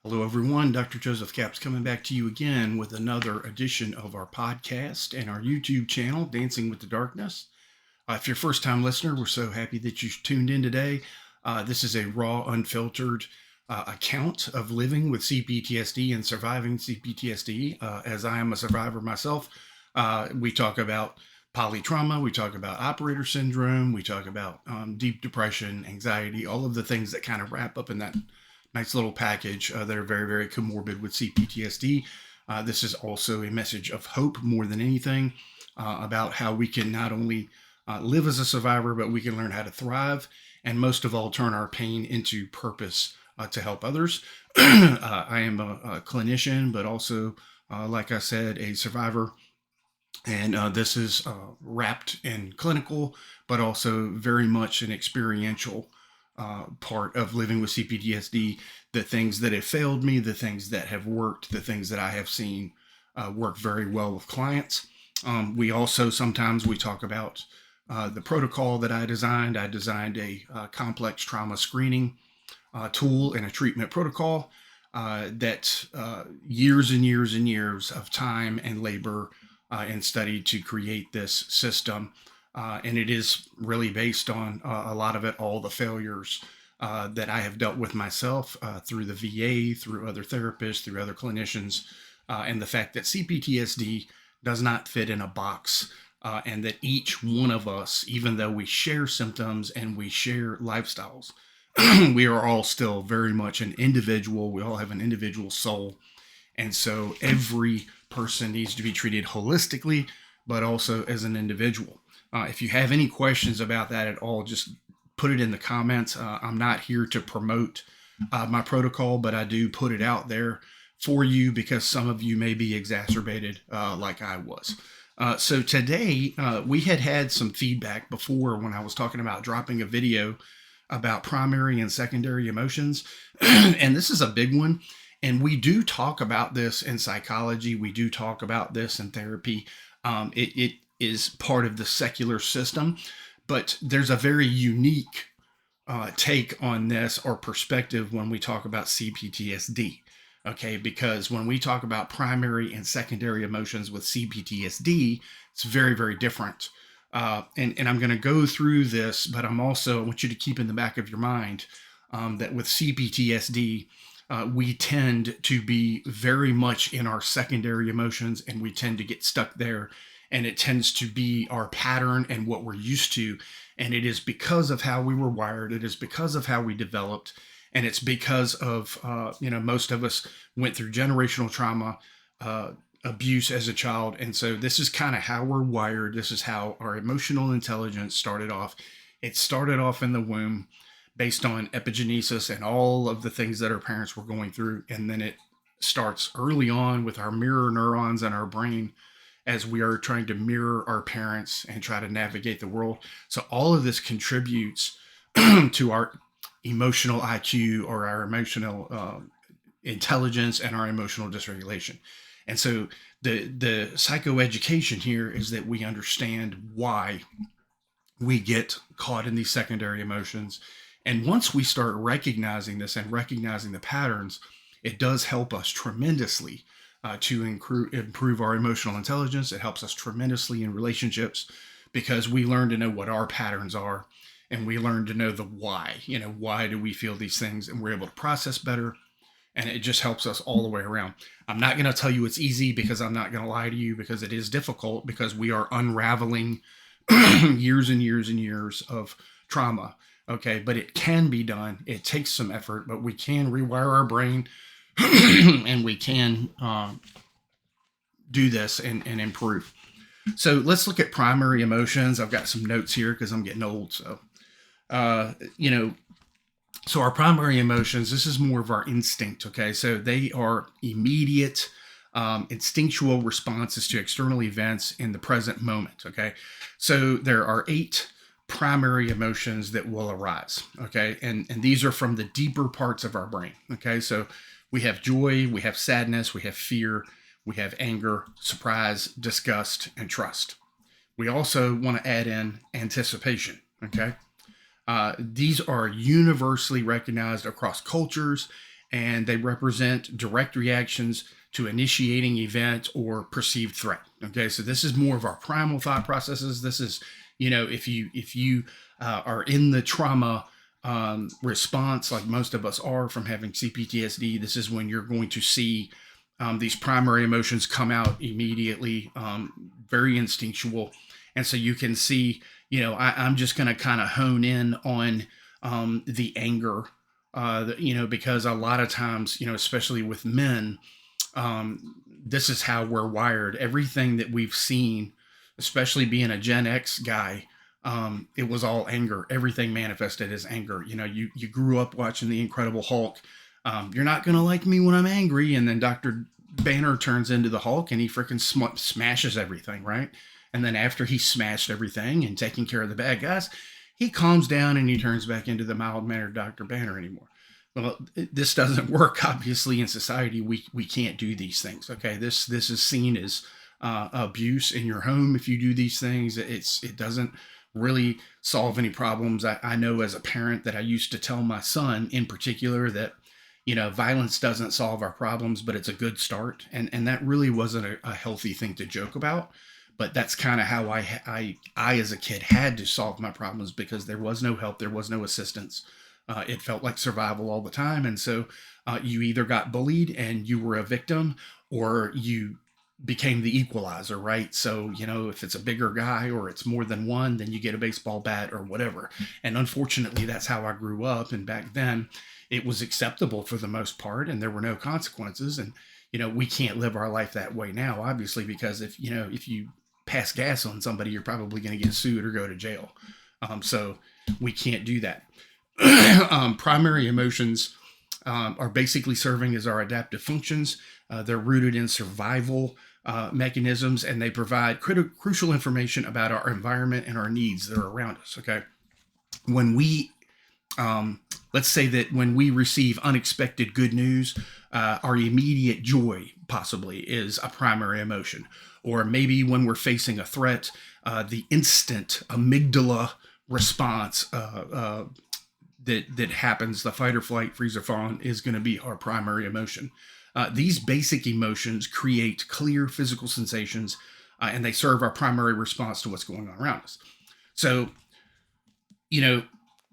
Hello, everyone. Dr. Joseph Capps coming back to you again with another edition of our podcast and our YouTube channel, Dancing with the Darkness. If you're a first time listener, we're so happy that you tuned in today. This is a raw, unfiltered account of living with CPTSD and surviving CPTSD. As I am a survivor myself, we talk about polytrauma, we talk about operator syndrome, we talk about deep depression, anxiety, all of the things that kind of wrap up in that nice little package that are very, very comorbid with CPTSD. This is also a message of hope more than anything about how we can not only live as a survivor, but we can learn how to thrive and most of all, turn our pain into purpose to help others. I am a clinician, but also, like I said, a survivor. And this is wrapped in clinical, but also very much an experiential part of living with CPTSD. The things that have failed me, the things that have worked, the things that I have seen work very well with clients. We also sometimes we talk about the protocol that I designed. I designed a complex trauma screening tool and a treatment protocol that years and years and years of time and labor and study to create this system. And it is really based on a lot of it, all the failures that I have dealt with myself through the VA, through other therapists, through other clinicians, and the fact that CPTSD does not fit in a box. And that each one of us, even though we share symptoms and we share lifestyles, we are all still very much an individual. We all have an individual soul. And so every person needs to be treated holistically, but also as an individual. If you have any questions about that at all, just put it in the comments. I'm not here to promote my protocol, but I do put it out there for you because some of you may be exacerbated like I was. So today we had some feedback before when I was talking about dropping a video about primary and secondary emotions. And this is a big one. And we do talk about this in psychology. We do talk about this in therapy. It is part of the secular system, but there's a very unique take on this or perspective when we talk about CPTSD. Okay, because when we talk about primary and secondary emotions with CPTSD, it's very, very different. And I'm going to go through this, but I want you to keep in the back of your mind that with CPTSD, we tend to be very much in our secondary emotions and we tend to get stuck there. And it tends to be our pattern and what we're used to. And it is because of how we were wired. It is because of how we developed. And it's because of, most of us went through generational trauma, abuse as a child. And so this is kind of how we're wired. This is how our emotional intelligence started off. It started off in the womb based on epigenesis and all of the things that our parents were going through. And then it starts early on with our mirror neurons in our brain as we are trying to mirror our parents and try to navigate the world. So all of this contributes to our emotional IQ or our emotional intelligence and our emotional dysregulation. And so the psychoeducation here is that we understand why we get caught in these secondary emotions. And once we start recognizing this and recognizing the patterns, it does help us tremendously to improve our emotional intelligence. It helps us tremendously in relationships because we learn to know what our patterns are and we learn to know the why. Why do we feel these things? And we're able to process better. And it just helps us all the way around. I'm not going to tell you it's easy because I'm not going to lie to you because it is difficult because we are unraveling years and years and years of trauma. Okay, but it can be done. It takes some effort, but we can rewire our brain and we can do this and improve. So let's look at primary emotions. I've got some notes here because I'm getting old. So, so our primary emotions, this is more of our instinct. Okay, so they are immediate instinctual responses to external events in the present moment. Okay, so there are 8 primary emotions that will arise. Okay, and these are from the deeper parts of our brain. Okay, so we have joy, we have sadness, we have fear, we have anger, surprise, disgust, and trust. We also want to add in anticipation. Okay, these are universally recognized across cultures and they represent direct reactions to initiating event or perceived threat. Okay, so this is more of our primal thought processes. This is, if you are in the trauma response, like most of us are from having CPTSD, this is when you're going to see these primary emotions come out immediately, very instinctual. And so you can see, I'm just going to kind of hone in on the anger, because a lot of times, especially with men, this is how we're wired. Everything that we've seen, especially being a Gen X guy, it was all anger. Everything manifested as anger. You grew up watching The Incredible Hulk. You're not going to like me when I'm angry. And then Dr. Banner turns into the Hulk and he freaking smashes everything, right? And then after he smashed everything and taking care of the bad guys, he calms down and he turns back into the mild-mannered Dr. Banner anymore. Well, this doesn't work. Obviously, in society, we can't do these things. Okay, this is seen as abuse in your home if you do these things. It doesn't really solve any problems. I know as a parent that I used to tell my son in particular that violence doesn't solve our problems, but it's a good start, and that really wasn't a healthy thing to joke about. But that's kind of how I as a kid had to solve my problems, because there was no help, there was no assistance. It felt like survival all the time. And so you either got bullied and you were a victim, or you became the equalizer, right? So, if it's a bigger guy or it's more than one, then you get a baseball bat or whatever. And unfortunately, that's how I grew up. And back then, it was acceptable for the most part, and there were no consequences. And, we can't live our life that way now, obviously, because if you pass gas on somebody, you're probably going to get sued or go to jail. So we can't do that. Primary emotions are basically serving as our adaptive functions. They're rooted in survival mechanisms, and they provide crucial information about our environment and our needs that are around us. Okay, when we let's say that when we receive unexpected good news, our immediate joy possibly is a primary emotion. Or maybe when we're facing a threat, the instant amygdala response that happens, the fight or flight, freeze or fawn, is going to be our primary emotion. These basic emotions create clear physical sensations, and they serve our primary response to what's going on around us. So,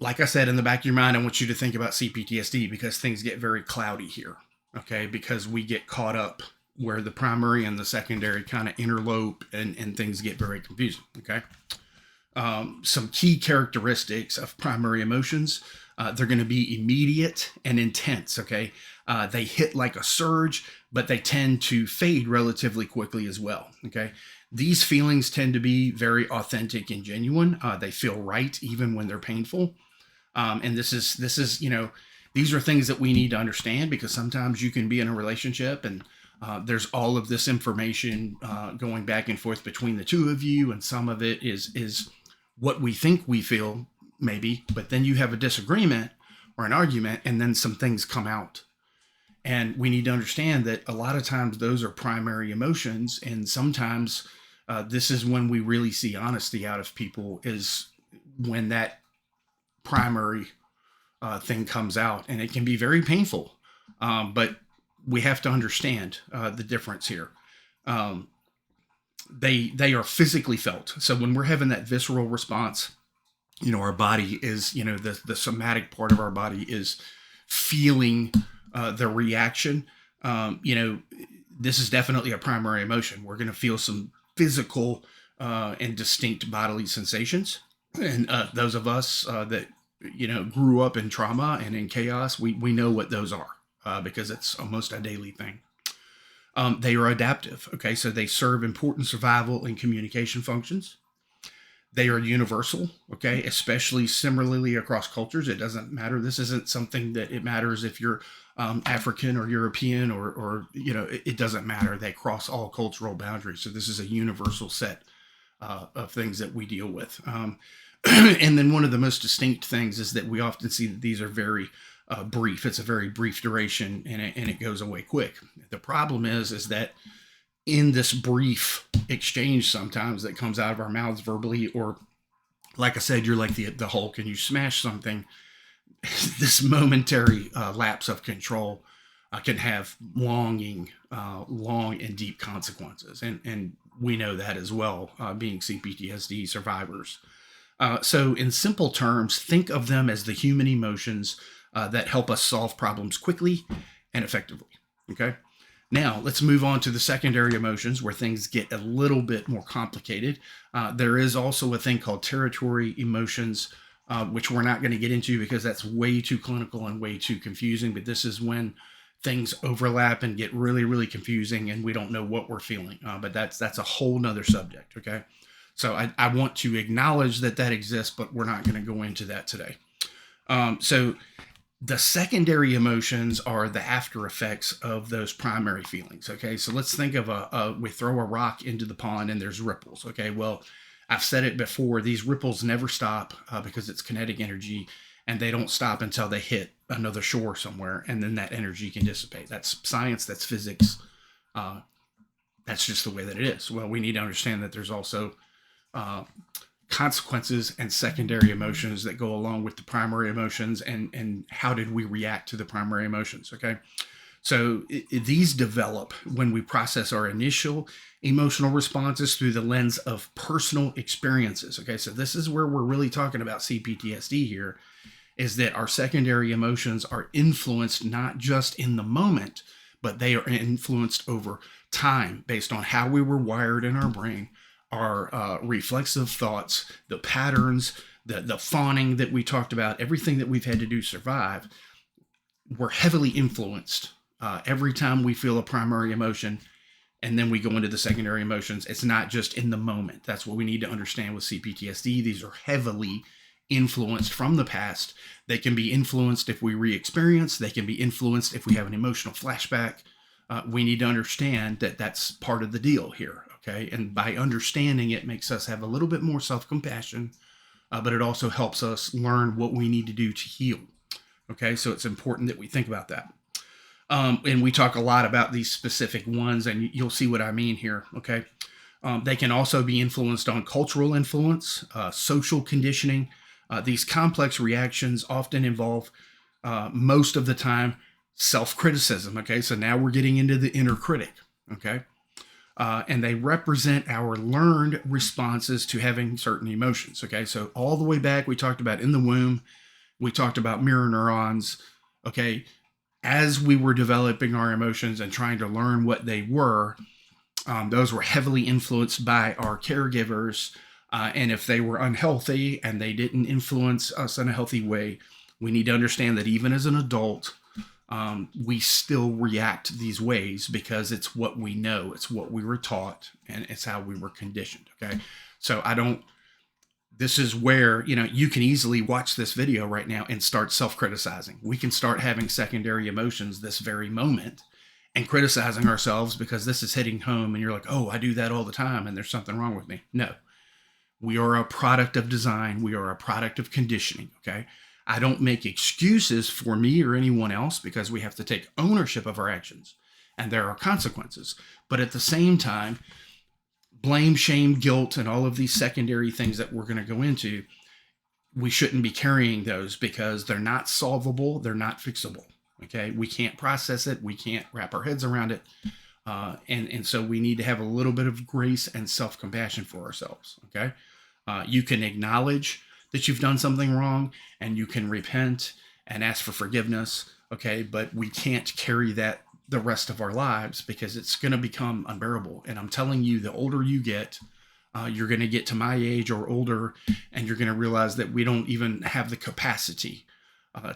like I said, in the back of your mind, I want you to think about CPTSD, because things get very cloudy here, okay? Because we get caught up where the primary and the secondary kind of interlope, and things get very confusing, okay? Some key characteristics of primary emotions: they're going to be immediate and intense, okay? They hit like a surge, but they tend to fade relatively quickly as well, okay? These feelings tend to be very authentic and genuine. They feel right even when they're painful. And this is these are things that we need to understand, because sometimes you can be in a relationship and there's all of this information going back and forth between the two of you, and some of it is what we think we feel, maybe, but then you have a disagreement or an argument, and then some things come out. And we need to understand that a lot of times those are primary emotions, and sometimes this is when we really see honesty out of people, is when that primary thing comes out, and it can be very painful. But we have to understand the difference here. They are physically felt. So when we're having that visceral response, our body is, the somatic part of our body is feeling the reaction. This is definitely a primary emotion. We're going to feel some physical and distinct bodily sensations. And those of us that, grew up in trauma and in chaos, we know what those are, because it's almost a daily thing. They are adaptive. Okay, so they serve important survival and communication functions. They are universal. Okay, especially similarly across cultures. It doesn't matter. This isn't something that it matters if you're African or European or it doesn't matter. They cross all cultural boundaries. So this is a universal set of things that we deal with. And then one of the most distinct things is that we often see that these are very brief. It's a very brief duration, and it goes away quick. The problem is that in this brief exchange sometimes that comes out of our mouths verbally, or like I said, you're like the Hulk and you smash something, this momentary lapse of control can have long and deep consequences. And we know that as well, being CPTSD survivors. So, in simple terms, think of them as the human emotions that help us solve problems quickly and effectively. Okay. Now, let's move on to the secondary emotions where things get a little bit more complicated. There is also a thing called territory emotions, which we're not going to get into because that's way too clinical and way too confusing. But this is when things overlap and get really, really confusing and we don't know what we're feeling. But that's a whole nother subject. Okay. So I want to acknowledge that exists, but we're not going to go into that today. So the secondary emotions are the after effects of those primary feelings. Okay, so let's think of we throw a rock into the pond and there's ripples. Okay, well, I've said it before, these ripples never stop because it's kinetic energy, and they don't stop until they hit another shore somewhere, and then that energy can dissipate. That's science, that's physics. That's just the way that it is. Well, we need to understand that there's also consequences and secondary emotions that go along with the primary emotions, and how did we react to the primary emotions. Okay, so these develop when we process our initial emotional responses through the lens of personal experiences. Okay, so this is where we're really talking about CPTSD here, is that our secondary emotions are influenced not just in the moment, but they are influenced over time based on how we were wired in our brain, our reflexive thoughts, the patterns, the fawning that we talked about, everything that we've had to do to survive. We're heavily influenced every time we feel a primary emotion, and then we go into the secondary emotions. It's not just in the moment. That's what we need to understand with CPTSD. These are heavily influenced from the past. They can be influenced if we re-experience. They can be influenced if we have an emotional flashback. We need to understand that that's part of the deal here. Okay, and by understanding it makes us have a little bit more self-compassion, but it also helps us learn what we need to do to heal. Okay, so it's important that we think about that. And we talk a lot about these specific ones, and you'll see what I mean here. Okay, they can also be influenced on cultural influence, social conditioning. These complex reactions often involve, most of the time, self-criticism. Okay, so now we're getting into the inner critic. Okay. And they represent our learned responses to having certain emotions. Okay, so all the way back, we talked about in the womb, we talked about mirror neurons. Okay, as we were developing our emotions and trying to learn what they were, those were heavily influenced by our caregivers. And if they were unhealthy and they didn't influence us in a healthy way, we need to understand that even as an adult, we still react these ways because it's what we know, it's what we were taught, and it's how we were conditioned. Okay, so this is where, you can easily watch this video right now and start self-criticizing. We can start having secondary emotions this very moment and criticizing ourselves because this is hitting home, and you're like, oh, I do that all the time and there's something wrong with me. No, we are a product of design. We are a product of conditioning. Okay, I don't make excuses for me or anyone else because we have to take ownership of our actions, and there are consequences. But at the same time, blame, shame, guilt, and all of these secondary things that we're going to go into, we shouldn't be carrying those because they're not solvable. They're not fixable. Okay, we can't process it. We can't wrap our heads around it. And so we need to have a little bit of grace and self-compassion for ourselves. Okay, you can acknowledge that you've done something wrong, and you can repent and ask for forgiveness. Okay, but we can't carry that the rest of our lives because it's going to become unbearable. And I'm telling you, the older you get, you're going to get to my age or older, and you're going to realize that we don't even have the capacity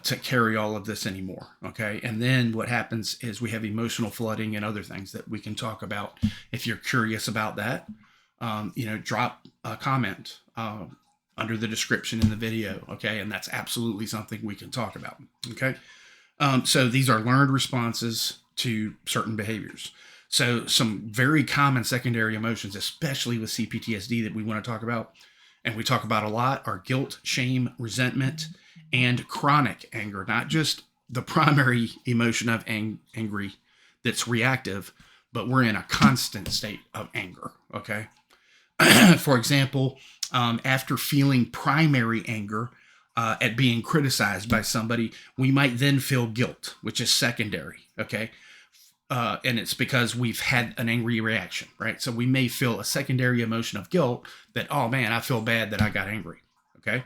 to carry all of this anymore. Okay, and then what happens is we have emotional flooding and other things that we can talk about. If you're curious about that, drop a comment under the description in the video. Okay, and that's absolutely something we can talk about. Okay, so these are learned responses to certain behaviors. So some very common secondary emotions, especially with CPTSD, that we want to talk about, and we talk about a lot, are guilt, shame, resentment, and chronic anger. Not just the primary emotion of angry that's reactive, but we're in a constant state of anger. Okay. For example, after feeling primary anger, at being criticized by somebody, we might then feel guilt, which is secondary. Okay. And it's because we've had an angry reaction, right? So we may feel a secondary emotion of guilt that, oh man, I feel bad that I got angry. Okay.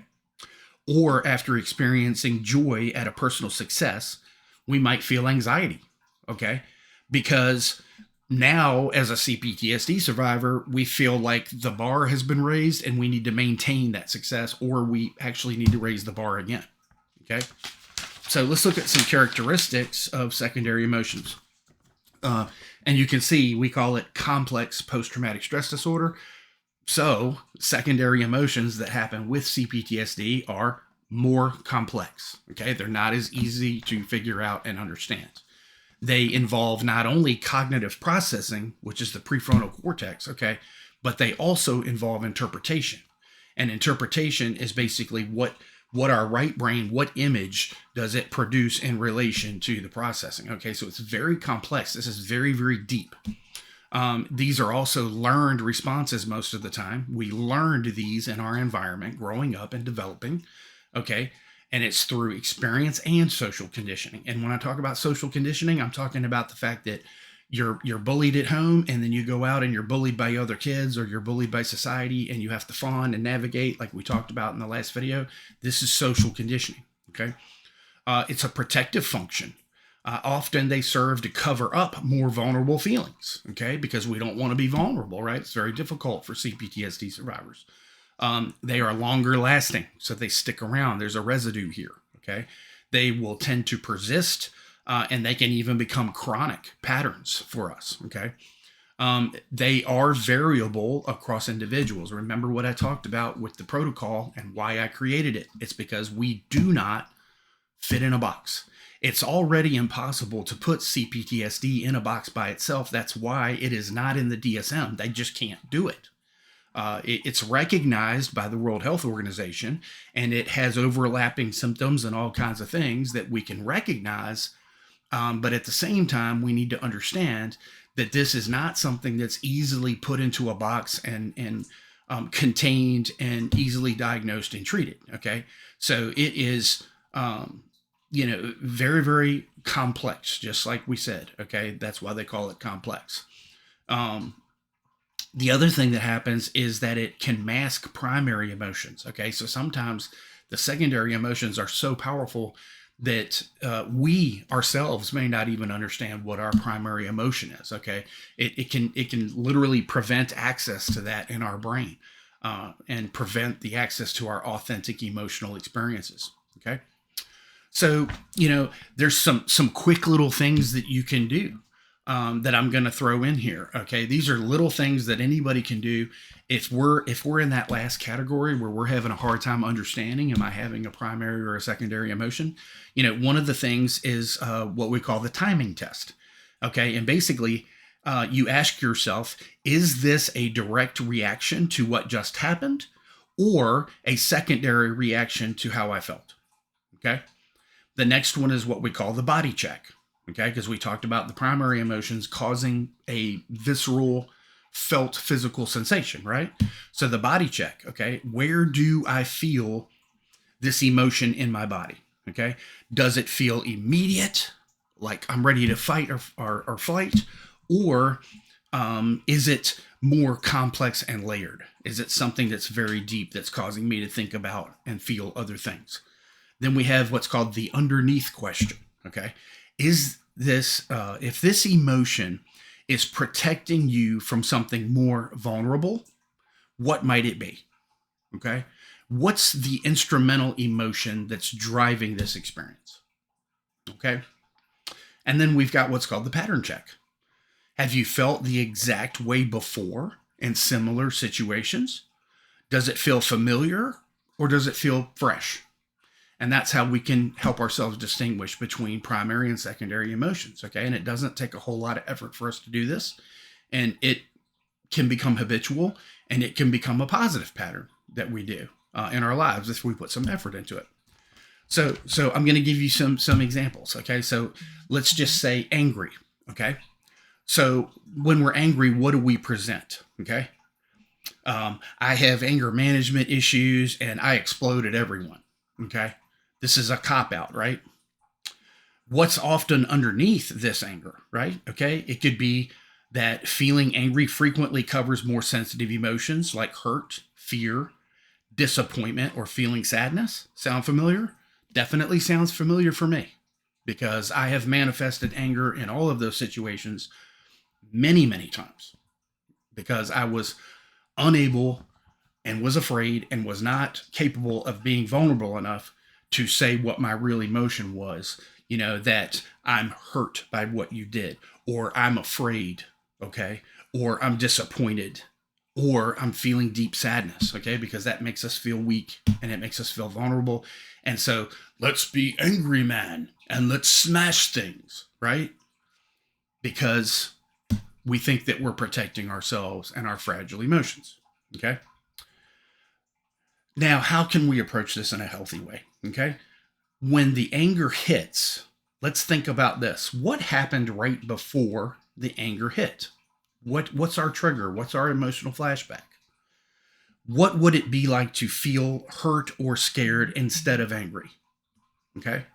Or after experiencing joy at a personal success, we might feel anxiety. Okay. Because now, as a CPTSD survivor, we feel like the bar has been raised and we need to maintain that success, or we actually need to raise the bar again. Okay. So let's look at some characteristics of secondary emotions. And you can see we call it complex post-traumatic stress disorder. So secondary emotions that happen with CPTSD are more complex. Okay. They're not as easy to figure out and understand. They involve not only cognitive processing, which is the prefrontal cortex, okay, but they also involve interpretation. And interpretation is basically what our right brain, what image does it produce in relation to the processing? Okay, so it's very complex. This is very, very deep. These are also learned responses most of the time. We learned these in our environment growing up and developing, okay? And it's through experience and social conditioning. And when I talk about social conditioning, I'm talking about the fact that you're bullied at home, and then you go out and you're bullied by other kids, or you're bullied by society, and you have to fawn and navigate like we talked about in the last video. This is social conditioning, okay? It's a protective function. Often they serve to cover up more vulnerable feelings, okay? Because we don't want to be vulnerable, right? It's very difficult for CPTSD survivors. They are longer lasting, so they stick around. There's a residue here, okay? They will tend to persist, and they can even become chronic patterns for us, okay? They are variable across individuals. Remember what I talked about with the protocol and why I created it. It's because we do not fit in a box. It's already impossible to put CPTSD in a box by itself. That's why it is not in the DSM. They just can't do it. It's recognized by the World Health Organization, and it has overlapping symptoms and all kinds of things that we can recognize. But at the same time, we need to understand that this is not something that's easily put into a box and contained and easily diagnosed and treated. Okay. So it is, very, very complex, just like we said. Okay. That's why they call it complex. The other thing that happens is that it can mask primary emotions. Okay. So sometimes the secondary emotions are so powerful that we ourselves may not even understand what our primary emotion is. Okay. It can literally prevent access to that in our brain, and prevent the access to our authentic emotional experiences. Okay. So, there's some quick little things that you can do, that I'm going to throw in here. Okay. These are little things that anybody can do. If we're in that last category where we're having a hard time understanding, am I having a primary or a secondary emotion? One of the things is what we call the timing test. Okay. And basically, you ask yourself, is this a direct reaction to what just happened, or a secondary reaction to how I felt? Okay. The next one is what we call the body check. Okay. Because we talked about the primary emotions causing a visceral felt physical sensation, right? So the body check. Okay. Where do I feel this emotion in my body? Okay. Does it feel immediate, like I'm ready to fight or flight? Or is it more complex and layered? Is it something that's very deep that's causing me to think about and feel other things? Then we have what's called the underneath question. Okay. Is this, if this emotion is protecting you from something more vulnerable, what might it be? Okay. What's the instrumental emotion that's driving this experience? Okay. And then we've got what's called the pattern check. Have you felt the exact way before in similar situations? Does it feel familiar, or does it feel fresh? And that's how we can help ourselves distinguish between primary and secondary emotions. Okay. And it doesn't take a whole lot of effort for us to do this. And it can become habitual, and it can become a positive pattern that we do in our lives if we put some effort into it. So I'm going to give you some examples. Okay. So let's just say angry. Okay. So when we're angry, what do we present? Okay. I have anger management issues, and I explode at everyone. Okay. This is a cop out, right? What's often underneath this anger, right? Okay. It could be that feeling angry frequently covers more sensitive emotions like hurt, fear, disappointment, or feeling sadness. Sound familiar? Definitely sounds familiar for me because I have manifested anger in all of those situations many, many times because I was unable and was afraid and was not capable of being vulnerable enough to say what my real emotion was, that I'm hurt by what you did, or I'm afraid, okay, or I'm disappointed, or I'm feeling deep sadness, okay, because that makes us feel weak and it makes us feel vulnerable. And so let's be angry, man, and let's smash things, right? Because we think that we're protecting ourselves and our fragile emotions, okay? Now, how can we approach this in a healthy way? Okay. When the anger hits, let's think about this. What happened right before the anger hit? What's our trigger? What's our emotional flashback? What would it be like to feel hurt or scared instead of angry? Okay.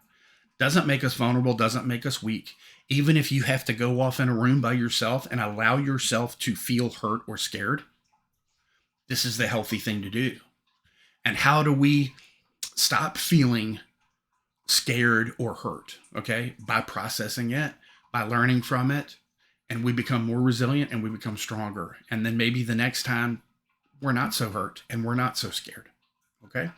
Doesn't make us vulnerable, doesn't make us weak. Even if you have to go off in a room by yourself and allow yourself to feel hurt or scared, this is the healthy thing to do. And how do we stop feeling scared or hurt? Okay, by processing it, by learning from it, and we become more resilient and we become stronger. And then maybe the next time we're not so hurt and we're not so scared. Okay.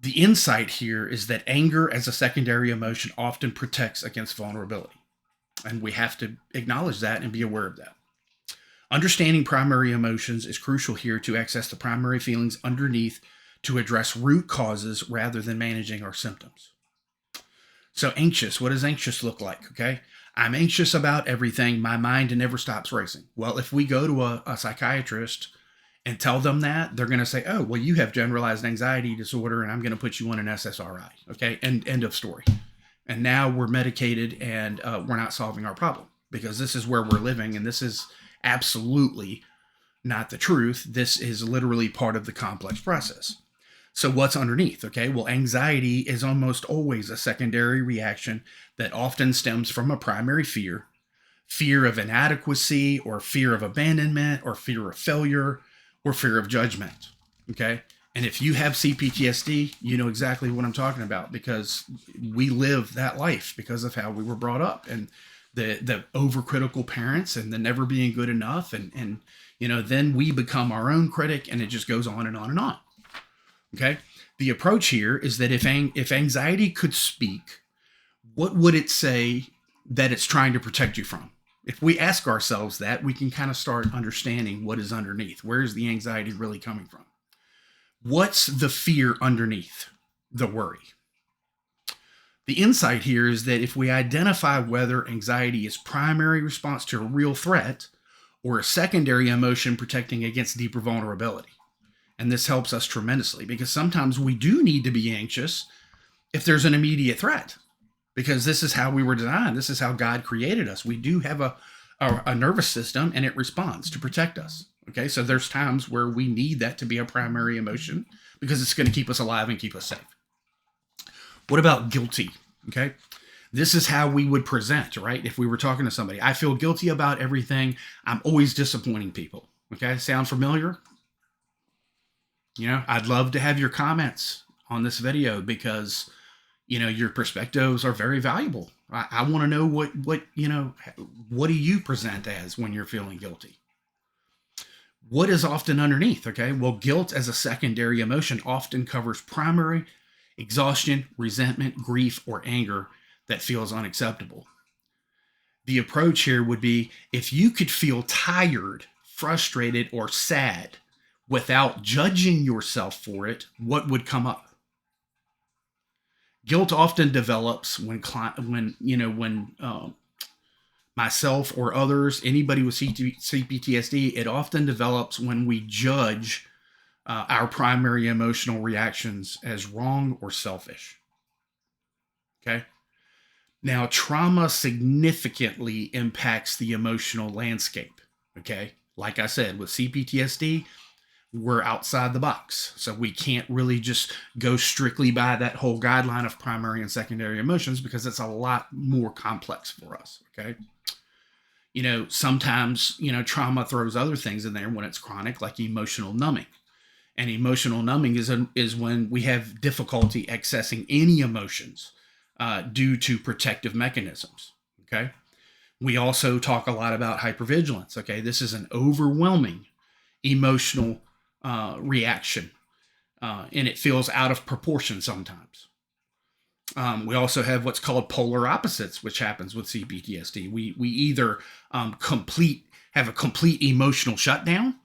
The insight here is that anger as a secondary emotion often protects against vulnerability. And we have to acknowledge that and be aware of that. Understanding primary emotions is crucial here to access the primary feelings underneath to address root causes rather than managing our symptoms. So, anxious, what does anxious look like? Okay. I'm anxious about everything. My mind never stops racing. Well, if we go to a psychiatrist and tell them that, they're going to say, oh, well, you have generalized anxiety disorder and I'm going to put you on an SSRI. Okay. And end of story. And now we're medicated and we're not solving our problem because this is where we're living. And this is absolutely not the truth. This is literally part of the complex process. So what's underneath? Okay, well, anxiety is almost always a secondary reaction that often stems from a primary fear, fear of inadequacy or fear of abandonment or fear of failure or fear of judgment. Okay, and if you have CPTSD, you know exactly what I'm talking about because we live that life because of how we were brought up and the overcritical parents and the never being good enough and then we become our own critic and it just goes on and on and on. Okay. The approach here is that if anxiety could speak, what would it say that it's trying to protect you from? If we ask ourselves that, we can kind of start understanding what is underneath. Where is the anxiety really coming from? What's the fear underneath the worry? The insight here is that if we identify whether anxiety is primary response to a real threat or a secondary emotion protecting against deeper vulnerability. And this helps us tremendously because sometimes we do need to be anxious if there's an immediate threat because this is how we were designed. This is how God created us. We do have a nervous system and it responds to protect us. Okay, so there's times where we need that to be a primary emotion because it's going to keep us alive and keep us safe. What about guilty? Okay, this is how we would present, right? If we were talking to somebody, I feel guilty about everything. I'm always disappointing people. Okay, sound familiar? I'd love to have your comments on this video because, your perspectives are very valuable. I want to know what do you present as when you're feeling guilty? What is often underneath? Okay. Well, guilt as a secondary emotion often covers primary exhaustion, resentment, grief, or anger that feels unacceptable. The approach here would be if you could feel tired, frustrated, or sad without judging yourself for it, what would come up? Guilt often develops when myself or others, anybody with CPTSD, it often develops when we judge our primary emotional reactions as wrong or selfish. Okay. Now, trauma significantly impacts the emotional landscape. Okay. Like I said, with CPTSD, we're outside the box. So we can't really just go strictly by that whole guideline of primary and secondary emotions because it's a lot more complex for us. Okay. Sometimes, trauma throws other things in there when it's chronic, like emotional numbing. And emotional numbing is when we have difficulty accessing any emotions due to protective mechanisms. Okay. We also talk a lot about hypervigilance. Okay. This is an overwhelming emotional reaction, and it feels out of proportion sometimes. We also have what's called polar opposites, which happens with CPTSD. We either have a complete emotional shutdown,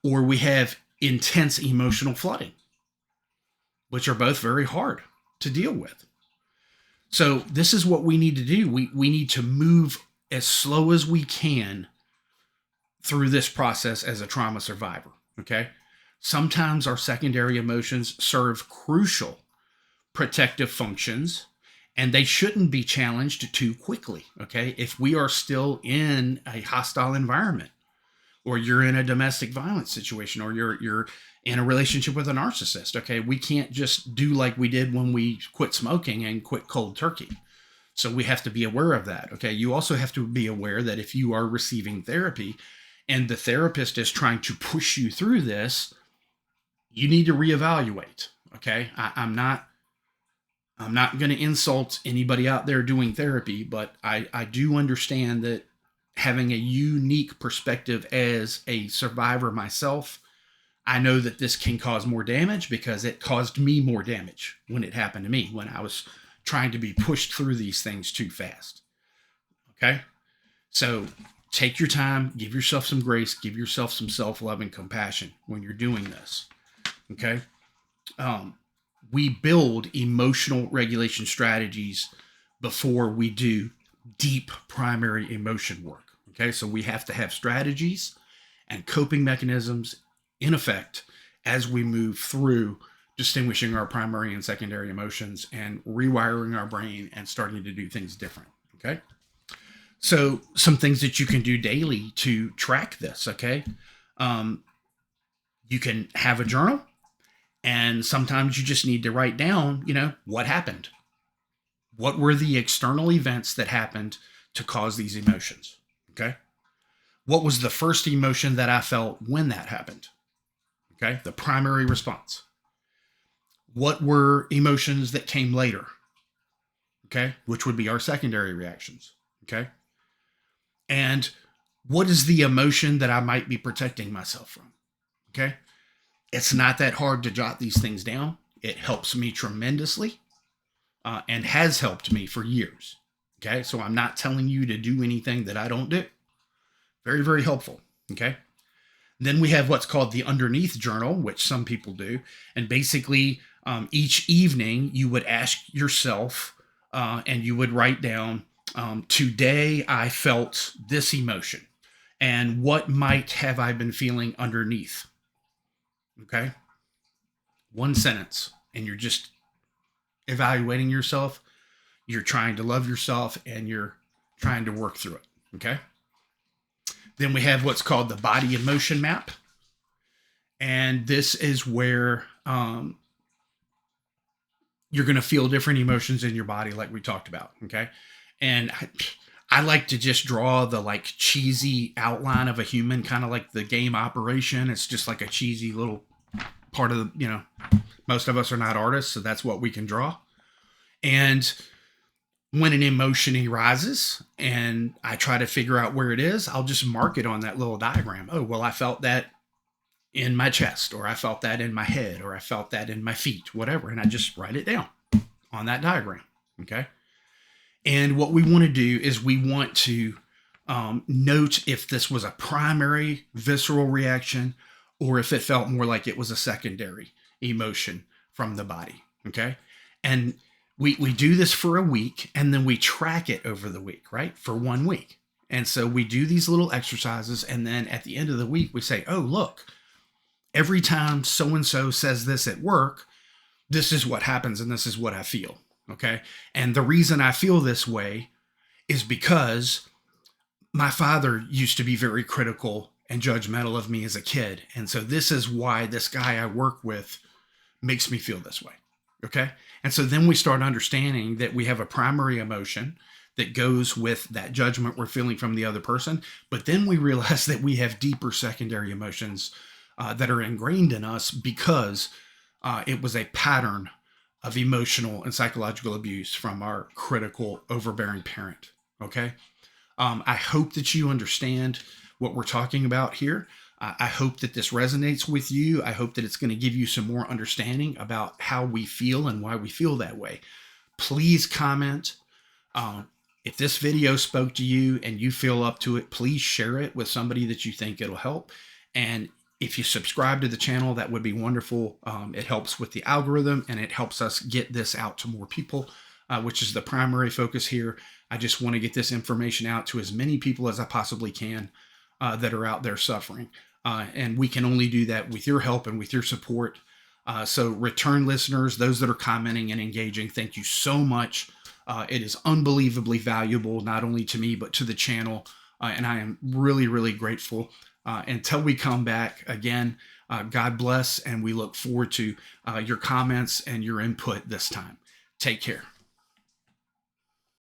or we have intense emotional flooding, which are both very hard to deal with. So this is what we need to do. We need to move as slow as we can through this process as a trauma survivor. Okay. Sometimes our secondary emotions serve crucial protective functions, and they shouldn't be challenged too quickly. Okay. If we are still in a hostile environment, or you're in a domestic violence situation, or you're in a relationship with a narcissist, okay, we can't just do like we did when we quit smoking and quit cold turkey. So we have to be aware of that. Okay. You also have to be aware that if you are receiving therapy and the therapist is trying to push you through this, you need to reevaluate. Okay. I'm not going to insult anybody out there doing therapy, but I do understand that having a unique perspective as a survivor myself, I know that this can cause more damage because it caused me more damage when it happened to me, when I was trying to be pushed through these things too fast. Okay. So take your time, give yourself some grace, give yourself some self-love and compassion when you're doing this. Okay. We build emotional regulation strategies before we do deep primary emotion work. Okay. So we have to have strategies and coping mechanisms in effect as we move through distinguishing our primary and secondary emotions and rewiring our brain and starting to do things different. Okay. So some things that you can do daily to track this. Okay. You can have a journal, and sometimes you just need to write down, what happened. What were the external events that happened to cause these emotions? Okay. What was the first emotion that I felt when that happened? Okay. The primary response. What were emotions that came later? Okay. Which would be our secondary reactions. Okay. And what is the emotion that I might be protecting myself from? Okay. It's not that hard to jot these things down. It helps me tremendously, and has helped me for years. Okay. So I'm not telling you to do anything that I don't do. Very, very helpful. Okay. Then we have what's called the underneath journal, which some people do. And basically, each evening you would ask yourself, and you would write down, today I felt this emotion, and what might have I been feeling underneath? Okay. One sentence, and you're just evaluating yourself. You're trying to love yourself, and you're trying to work through it. Okay. Then we have what's called the body emotion map. And this is where you're going to feel different emotions in your body, like we talked about. Okay. And I like to just draw the like cheesy outline of a human, kind of like the game Operation. It's just like a cheesy little part of the, most of us are not artists, so that's what we can draw. And when an emotion arises and I try to figure out where it is, I'll just mark it on that little diagram. Oh, well, I felt that in my chest, or I felt that in my head, or I felt that in my feet, whatever. And I just write it down on that diagram. Okay. And what we want to do is we want to note if this was a primary visceral reaction, or if it felt more like it was a secondary emotion from the body. Okay. And we do this for a week, and then we track it over the week, right? For 1 week. And so we do these little exercises. And then at the end of the week, we say, oh, look, every time so-and-so says this at work, this is what happens, and this is what I feel. Okay. And the reason I feel this way is because my father used to be very critical and judgmental of me as a kid. And so this is why this guy I work with makes me feel this way. Okay. And so then we start understanding that we have a primary emotion that goes with that judgment we're feeling from the other person. But then we realize that we have deeper secondary emotions that are ingrained in us because it was a pattern of emotional and psychological abuse from our critical, overbearing parent. Okay. I hope that you understand what we're talking about here. I hope that this resonates with you. I hope that it's going to give you some more understanding about how we feel and why we feel that way. Please comment. If this video spoke to you and you feel up to it, please share it with somebody that you think it'll help. And if you subscribe to the channel, that would be wonderful. It helps with the algorithm and it helps us get this out to more people, which is the primary focus here. I just want to get this information out to as many people as I possibly can that are out there suffering. And we can only do that with your help and with your support. So return listeners, those that are commenting and engaging, thank you so much. It is unbelievably valuable, not only to me, but to the channel. And I am really, really grateful. Until we come back again, God bless. And we look forward to your comments and your input this time. Take care.